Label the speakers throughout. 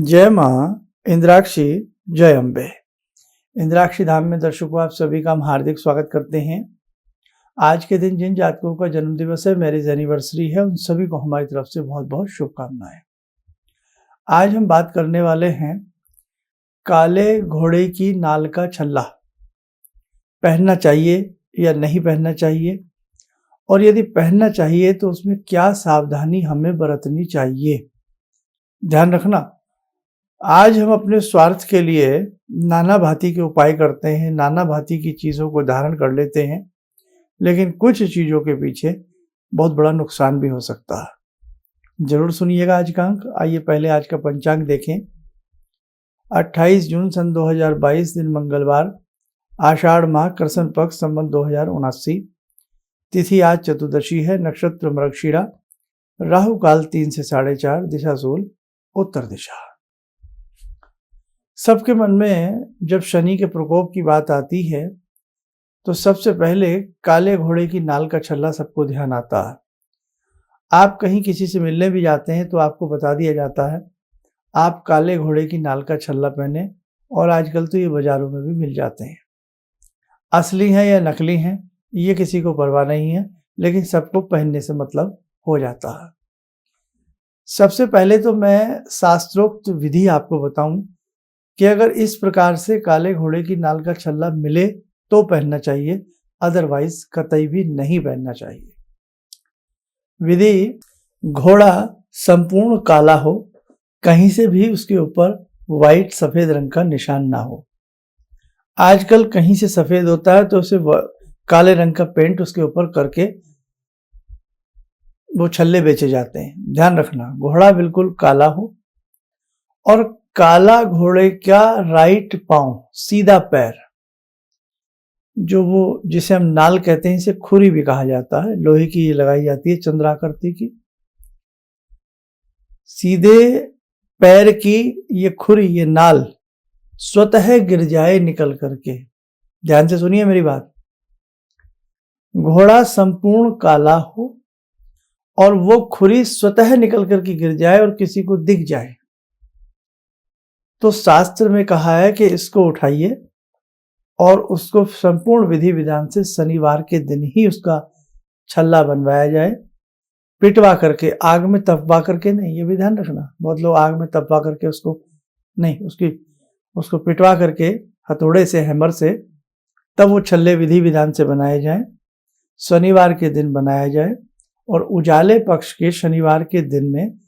Speaker 1: जय माँ इंद्राक्षी, जय अम्बे। इंद्राक्षी धाम में दर्शकों आप सभी का हम हार्दिक स्वागत करते हैं। आज के दिन जिन जातकों का जन्म दिवस है, मैरिज एनिवर्सरी है, उन सभी को हमारी तरफ से बहुत बहुत शुभकामनाएं। आज हम बात करने वाले हैं काले घोड़े की नाल का छल्ला पहनना चाहिए या नहीं पहनना चाहिए, और यदि पहनना चाहिए तो उसमें क्या सावधानी हमें बरतनी चाहिए। ध्यान रखना, आज हम अपने स्वार्थ के लिए नाना भांति के उपाय करते हैं, नाना भांति की चीज़ों को धारण कर लेते हैं, लेकिन कुछ चीज़ों के पीछे बहुत बड़ा नुकसान भी हो सकता है। जरूर सुनिएगा आज का अंक। आइए पहले आज का पंचांग देखें। 28 जून सन 2022 दिन मंगलवार, आषाढ़ माह, कृष्ण पक्ष, संवत 2079। तिथि आज चतुर्दशी है, नक्षत्र मृगशिरा, राहु काल 3 से 4:30, दिशा सूल उत्तर दिशा। सबके मन में जब शनि के प्रकोप की बात आती है तो सबसे पहले काले घोड़े की नाल का छल्ला सबको ध्यान आता है। आप कहीं किसी से मिलने भी जाते हैं तो आपको बता दिया जाता है आप काले घोड़े की नाल का छल्ला पहने, और आजकल तो ये बाजारों में भी मिल जाते हैं। असली हैं या नकली हैं ये किसी को परवाह नहीं है, लेकिन सबको पहनने से मतलब हो जाता है। सबसे पहले तो मैं शास्त्रोक्त विधि आपको बताऊं कि अगर इस प्रकार से काले घोड़े की नाल का छल्ला मिले तो पहनना चाहिए, अदरवाइज कतई भी नहीं पहनना चाहिए। विधि: घोड़ा संपूर्ण काला हो, कहीं से भी उसके ऊपर वाइट सफेद रंग का निशान ना हो। आजकल कहीं से सफेद होता है तो उसे काले रंग का पेंट उसके ऊपर करके वो छल्ले बेचे जाते हैं। ध्यान रखना, घोड़ा बिल्कुल काला हो, और काला घोड़े का राइट पांव, सीधा पैर, जो वो जिसे हम नाल कहते हैं, इसे खुरी भी कहा जाता है, लोहे की ये लगाई जाती है चंद्राकृति की। सीधे पैर की ये खुरी, ये नाल स्वतः गिर जाए निकल करके। ध्यान से सुनिए मेरी बात। घोड़ा संपूर्ण काला हो और वो खुरी स्वतः निकल करके गिर जाए और किसी को दिख जाए तो शास्त्र में कहा है कि इसको उठाइए और उसको संपूर्ण विधि विधान से शनिवार के दिन ही उसका छल्ला बनवाया जाए। पिटवा करके, आग में तपवा करके नहीं, ये भी ध्यान रखना। बहुत लोग आग में तपवा करके उसको नहीं, उसको पिटवा करके हथौड़े से, हैमर से, तब वो छल्ले विधि विधान से बनाए जाएं। शनिवार के दिन बनाया जाए और उजाले पक्ष के शनिवार के दिन में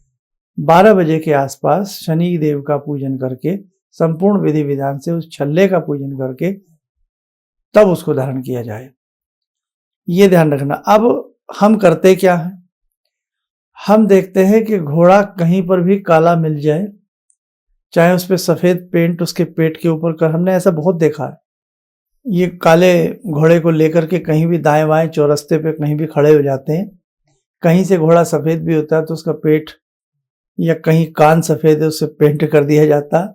Speaker 1: 12 बजे के आसपास शनि देव का पूजन करके, संपूर्ण विधि विधान से उस छल्ले का पूजन करके तब उसको धारण किया जाए। ये ध्यान रखना। अब हम करते क्या है, हम देखते हैं कि घोड़ा कहीं पर भी काला मिल जाए, चाहे उस पर सफेद पेंट उसके पेट के ऊपर कर, हमने ऐसा बहुत देखा है। ये काले घोड़े को लेकर के कहीं भी दाएं बाएं चौरस्ते पे कहीं भी खड़े हो जाते हैं। कहीं से घोड़ा सफेद भी होता है तो उसका पेट या कहीं कान सफेद है, उससे पेंट कर दिया जाता है,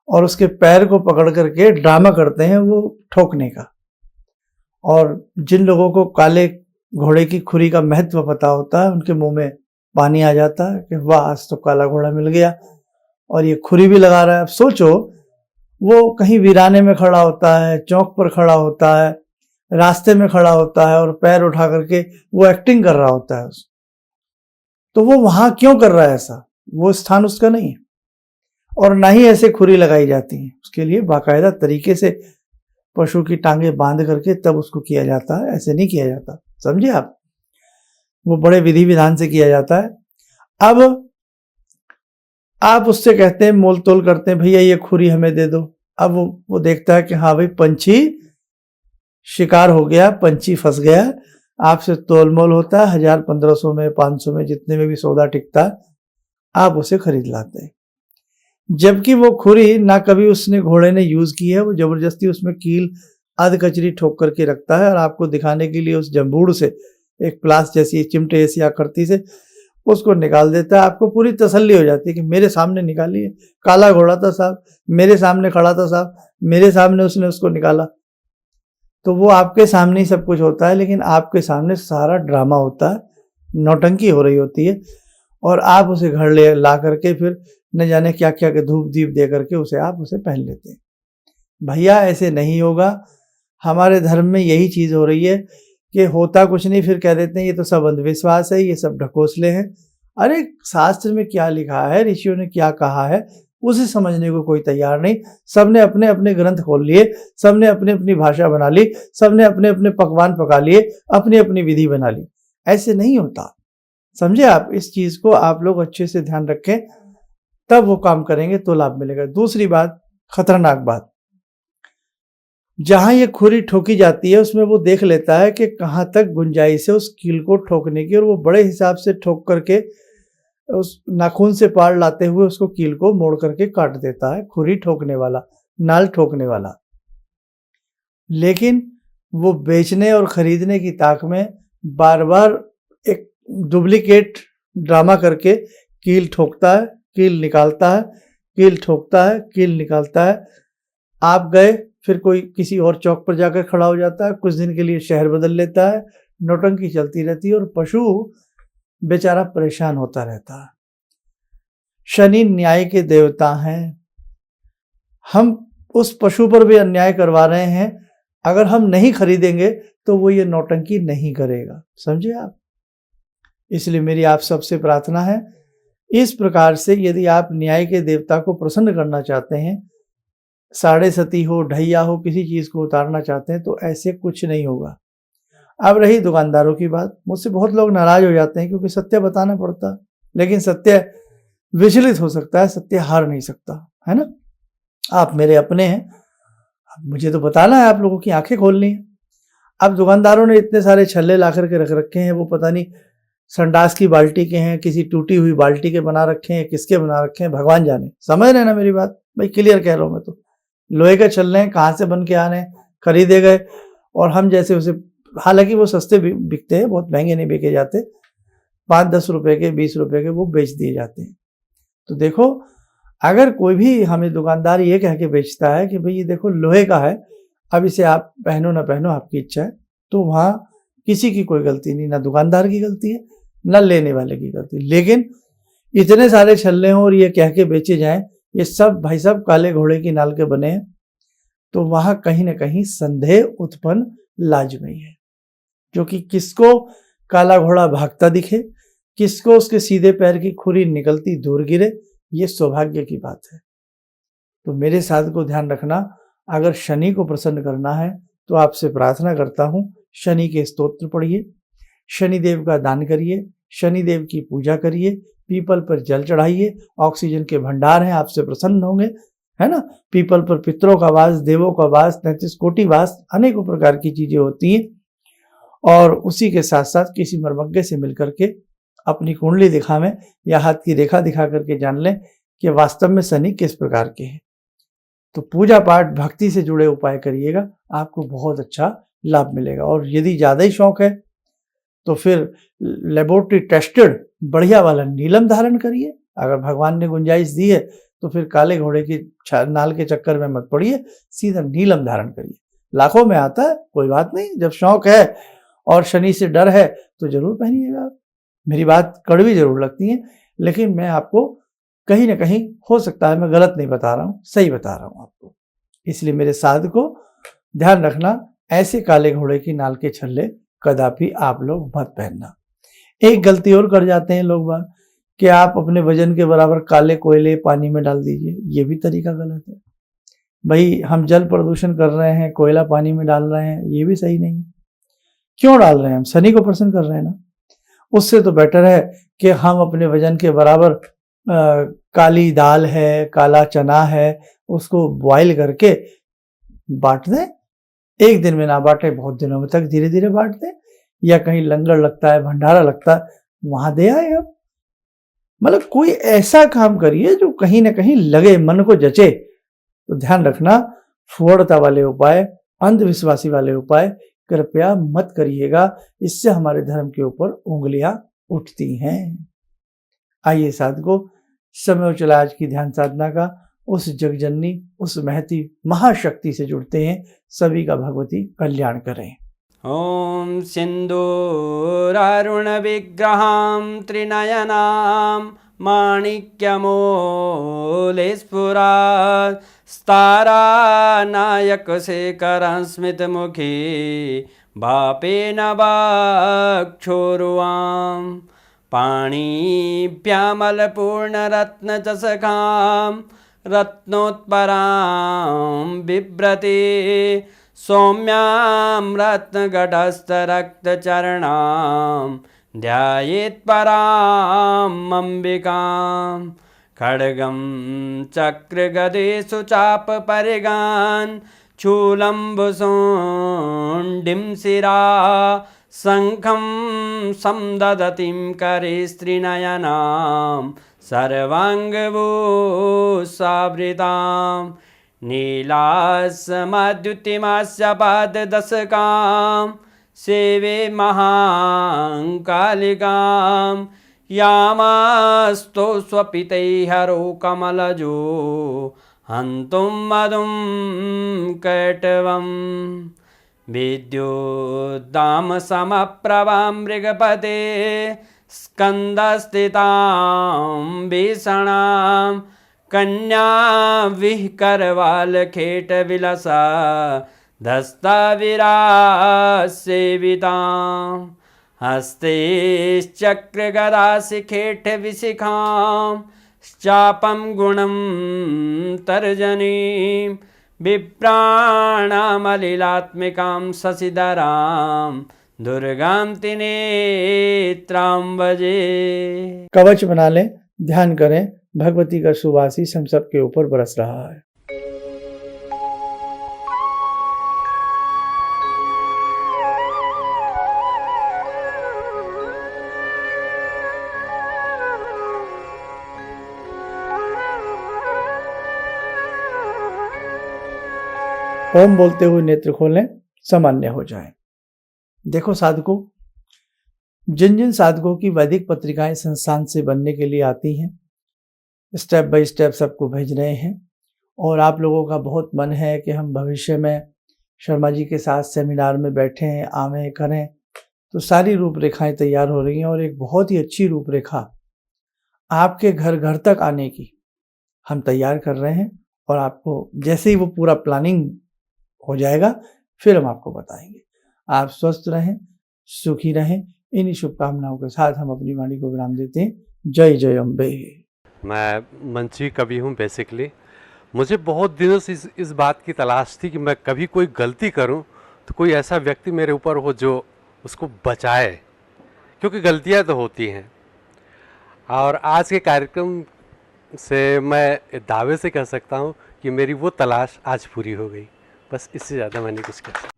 Speaker 1: और उसके पैर को पकड़ करके ड्रामा करते हैं वो ठोकने का। और जिन लोगों को काले घोड़े की खुरी का महत्व पता होता है, उनके मुंह में पानी आ जाता है कि वाह, आज तो काला घोड़ा मिल गया, और ये खुरी भी लगा रहा है। अब सोचो, वो कहीं वीराने में खड़ा होता है, चौक पर खड़ा होता है, रास्ते में खड़ा होता है, और पैर उठा करके वो एक्टिंग कर रहा होता है। तो वो वहां क्यों कर रहा है ऐसा? वो स्थान उसका नहीं है, और ना ही ऐसे खुरी लगाई जाती है। उसके लिए बाकायदा तरीके से पशु की टांगे बांध करके तब उसको किया जाता है, ऐसे नहीं किया जाता। समझे आप? वो बड़े विधि विधान से किया जाता है। अब आप उससे कहते हैं, मोल तोल करते हैं, भैया ये खुरी हमें दे दो। अब वो देखता है कि हाँ भाई, पंछी शिकार हो गया, पंछी फंस गया, आपसे तोल मोल होता है, 1000-1500 में, 500 में, जितने में भी सौदा टिकता है, आप उसे खरीद लाते हैं। जबकि वो खुरी ना कभी उसने घोड़े ने यूज की है, वो जबरदस्ती उसमें कील अध कचरी ठोक करके रखता है, और आपको दिखाने के लिए उस जंबूड़ से, एक प्लास जैसी चिमटे जैसी आकृति से उसको निकाल देता है। आपको पूरी तसल्ली हो जाती है कि मेरे सामने निकाली है, काला घोड़ा था साहब, मेरे सामने खड़ा था साहब, मेरे सामने उसने उसको निकाला। तो वो आपके सामने ही सब कुछ होता है, लेकिन आपके सामने सारा ड्रामा होता है, नौटंकी हो रही होती है, और आप उसे घर ले ला करके फिर न जाने क्या क्या के धूप दीप दे करके आप उसे पहन लेते हैं। भैया ऐसे नहीं होगा। हमारे धर्म में यही चीज़ हो रही है कि होता कुछ नहीं, फिर कह देते हैं ये तो सब अंधविश्वास है, ये सब ढकोसले हैं। अरे शास्त्र में क्या लिखा है, ऋषियों ने क्या कहा है, उसे समझने को कोई तैयार नहीं। सबने अपने अपने ग्रंथ खोल लिए, सबने अपनी अपनी भाषा बना ली, सबने अपने अपने पकवान पका लिए, अपनी अपनी विधि बना ली। ऐसे नहीं होता, समझे आप। इस चीज को आप लोग अच्छे से ध्यान रखें, तब वो काम करेंगे तो लाभ मिलेगा। दूसरी बात, खतरनाक बात, जहां ये खुरी ठोकी जाती है उसमें वो देख लेता है कि कहां तक गुंजाइश है उस कील को ठोकने की, और वो बड़े हिसाब से ठोक करके उस नाखून से पार लाते हुए उसको कील को मोड़ करके काट देता है, खुरी ठोकने वाला, नाल ठोकने वाला। लेकिन वो बेचने और खरीदने की ताक में बार बार एक डुप्लीकेट ड्रामा करके कील ठोकता है, कील निकालता है, कील ठोकता है, कील निकालता है। आप गए, फिर कोई किसी और चौक पर जाकर खड़ा हो जाता है, कुछ दिन के लिए शहर बदल लेता है, नौटंकी चलती रहती है और पशु बेचारा परेशान होता रहता है। शनि न्याय के देवता हैं, हम उस पशु पर भी अन्याय करवा रहे हैं। अगर हम नहीं खरीदेंगे तो वो ये नौटंकी नहीं करेगा, समझे आप। इसलिए मेरी आप सबसे प्रार्थना है, इस प्रकार से यदि आप न्याय के देवता को प्रसन्न करना चाहते हैं, साढ़े सती हो, ढैया हो, किसी चीज को उतारना चाहते हैं, तो ऐसे कुछ नहीं होगा। अब रही दुकानदारों की बात, मुझसे बहुत लोग नाराज हो जाते हैं क्योंकि सत्य बताना पड़ता, लेकिन सत्य विचलित हो सकता है, सत्य हार नहीं सकता, है ना। आप मेरे अपने हैं, मुझे तो बताना है, आप लोगों की आंखें खोलनी है। अब दुकानदारों ने इतने सारे छल्ले ला करके रख रखे हैं, वो पता नहीं संडास की बाल्टी के हैं, किसी टूटी हुई बाल्टी के बना रखे हैं, किसके बना रखे हैं, भगवान जाने। समझ रहे ना मेरी बात भाई, क्लियर कह रहा हूं मैं तो। लोहे के छल्ले हैं, कहाँ से बन के आने, खरीदे गए, और हम जैसे उसे, हालांकि वो सस्ते बिकते हैं, बहुत महंगे नहीं बेचे जाते, 5-10 रुपए के, 20 रुपए के वो बेच दिए जाते हैं। तो देखो, अगर कोई भी हमें दुकानदार ये कह के बेचता है कि भाई ये देखो लोहे का है, अब इसे आप पहनो ना पहनो आपकी इच्छा है, तो वहां किसी की कोई गलती नहीं, ना दुकानदार की गलती है, ना लेने वाले की गलती। लेकिन इतने सारे छल्ले हों और ये कह के बेचे जाएं ये सब भाई साहब काले घोड़े की नाल के बने हैं, तो वहां कहीं ना कहीं संदेह उत्पन्न लाजमी है। क्योंकि किसको काला घोड़ा भागता दिखे, किसको उसके सीधे पैर की खुरी निकलती दूर गिरे, ये सौभाग्य की बात है। तो मेरे साथ को ध्यान रखना, अगर शनि को प्रसन्न करना है तो आपसे प्रार्थना करता हूं, शनि के स्तोत्र पढ़िए, शनिदेव का दान करिए, शनिदेव की पूजा करिए, पीपल पर जल चढ़ाइए, ऑक्सीजन के भंडार हैं, आपसे प्रसन्न होंगे, है ना। पीपल पर पितरों का वास, देवों का वास, 33 कोटि वास, अनेकों प्रकार की चीजें होती हैं। और उसी के साथ साथ किसी मर्मज्ञ से मिलकर के अपनी कुंडली दिखावें या हाथ की रेखा दिखा करके जान लें कि वास्तव में शनि किस प्रकार के हैं। तो पूजा पाठ भक्ति से जुड़े उपाय करिएगा, आपको बहुत अच्छा लाभ मिलेगा। और यदि ज्यादा ही शौक है तो फिर लेबोरेटरी टेस्टेड बढ़िया वाला नीलम धारण करिए। अगर भगवान ने गुंजाइश दी है तो फिर काले घोड़े की नाल के चक्कर में मत पड़िए, सीधा नीलम धारण करिए। लाखों में आता है, कोई बात नहीं, जब शौक है और शनि से डर है तो जरूर पहनिएगा आप। मेरी बात कड़वी जरूर लगती है, लेकिन मैं आपको कहीं ना कहीं, हो सकता है मैं गलत नहीं बता रहा हूं, सही बता रहा हूं आपको। इसलिए मेरे साथ को ध्यान रखना, ऐसे काले घोड़े की नाल के छल्ले कदापि आप लोग मत पहनना। एक गलती और कर जाते हैं लोग बात, कि आप अपने वजन के बराबर काले कोयले पानी में डाल दीजिए, ये भी तरीका गलत है। भाई हम जल प्रदूषण कर रहे हैं, कोयला पानी में डाल रहे हैं, ये भी सही नहीं है। क्यों डाल रहे हैं? हम शनि को प्रसन्न कर रहे हैं ना। उससे तो बेटर है कि हम अपने वजन के बराबर काली दाल है, काला चना है, उसको बॉईल करके बांट दें। एक दिन में ना बांटे, बहुत दिनों में तक धीरे धीरे बांट दें, या कहीं लंगर लगता है, भंडारा लगता है, वहां दे आए। अब मतलब कोई ऐसा काम करिए जो कहीं ना कहीं लगे, मन को जचे। तो ध्यान रखना, फुहड़ता वाले उपाय, अंधविश्वासी वाले उपाय कृपया मत करिएगा, इससे हमारे धर्म के ऊपर उंगलियां उठती हैं। आइए साधको, समय हो चला आज की ध्यान साधना का। उस जगजननी, उस महती महाशक्ति से जुड़ते हैं। सभी का भगवती कल्याण करें।
Speaker 2: ॐ सिन्दूरारुणविग्रहां त्रिनयनां माणिक्यमूले स्फुरात् स्तारानायकशेखरं स्मितमुखी बापेन वक्षोरुवां पाणिभ्यामलपूर्णरत्नचषकां रत्नोत्परां बिभ्रति सौम्यां रत्नगटस्थरक्तचरणां ध्यायेत् पराम् अम्बिकां खड्गं चक्रगदेषु चापपरिगान् चूलम्बुशुण्डिं शिरा शङ्खं संदधतीं करे स्त्रीनयनां सर्वाङ्गभूषावृतां नीलासमद्युतिमास्य पाददशकां सेवे महाकालिकां यामास्तो स्वपितैहरो कमलजो हन्तुं मधुं कैटवम् विद्युद्दामसमप्रभां मृगपते स्कन्दस्थितां भीषणां कन्या विहकरवालखेटविलसा धस्ताविरासेवितां हस्तैश्चक्रगदाशिखेटविशिखां चापं गुणं तर्जनीं विप्राणामलिलात्मिकां शशिधरां दुर्गां त्रिनेत्रां भजे।
Speaker 1: कवच बना लें, ध्यान करें, भगवती का शुभ आशीष हम सबके ऊपर बरस रहा है। ओम बोलते हुए नेत्र खोलें, सामान्य हो जाएं। देखो साधकों, जिन जिन साधकों की वैदिक पत्रिकाएं संस्थान से बनने के लिए आती हैं, स्टेप बाय स्टेप सबको भेज रहे हैं और आप लोगों का बहुत मन है कि हम भविष्य में शर्मा जी के साथ सेमिनार में बैठें, आवें, करें, तो सारी रूपरेखाएं तैयार हो रही हैं और एक बहुत ही अच्छी रूपरेखा आपके घर घर तक आने की हम तैयार कर रहे हैं और आपको जैसे ही वो पूरा प्लानिंग हो जाएगा फिर हम आपको बताएंगे। आप स्वस्थ रहें, सुखी रहें, इन्हीं शुभकामनाओं के साथ हम अपनी वाणी को विराम देते हैं। जय जय अम्बे।
Speaker 3: मैं मंची कवि हूँ बेसिकली। मुझे बहुत दिनों से इस बात की तलाश थी कि मैं कभी कोई गलती करूँ तो कोई ऐसा व्यक्ति मेरे ऊपर हो जो उसको बचाए, क्योंकि गलतियाँ तो होती हैं। और आज के कार्यक्रम से मैं दावे से कह सकता हूँ कि मेरी वो तलाश आज पूरी हो गई। बस इससे ज़्यादा मैंने कुछ कहा।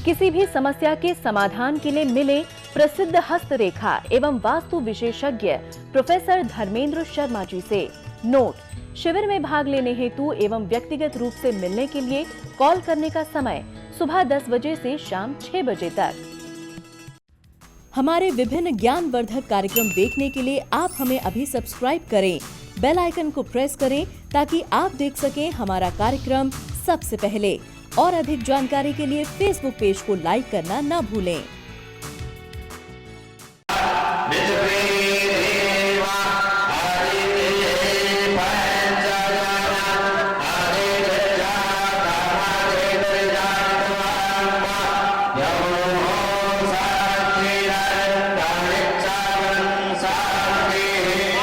Speaker 4: किसी भी समस्या के समाधान के लिए मिले प्रसिद्ध हस्तरेखा एवं वास्तु विशेषज्ञ प्रोफेसर धर्मेंद्र शर्मा जी से। नोट: शिविर में भाग लेने हेतु एवं व्यक्तिगत रूप से मिलने के लिए कॉल करने का समय सुबह 10 बजे से शाम 6 बजे तक। हमारे विभिन्न ज्ञानवर्धक कार्यक्रम देखने के लिए आप हमें अभी सब्सक्राइब करें, बेल आइकन को प्रेस करें ताकि आप देख सकें हमारा कार्यक्रम सबसे पहले। और अधिक जानकारी के लिए फेसबुक पेज को लाइक करना न भूलें।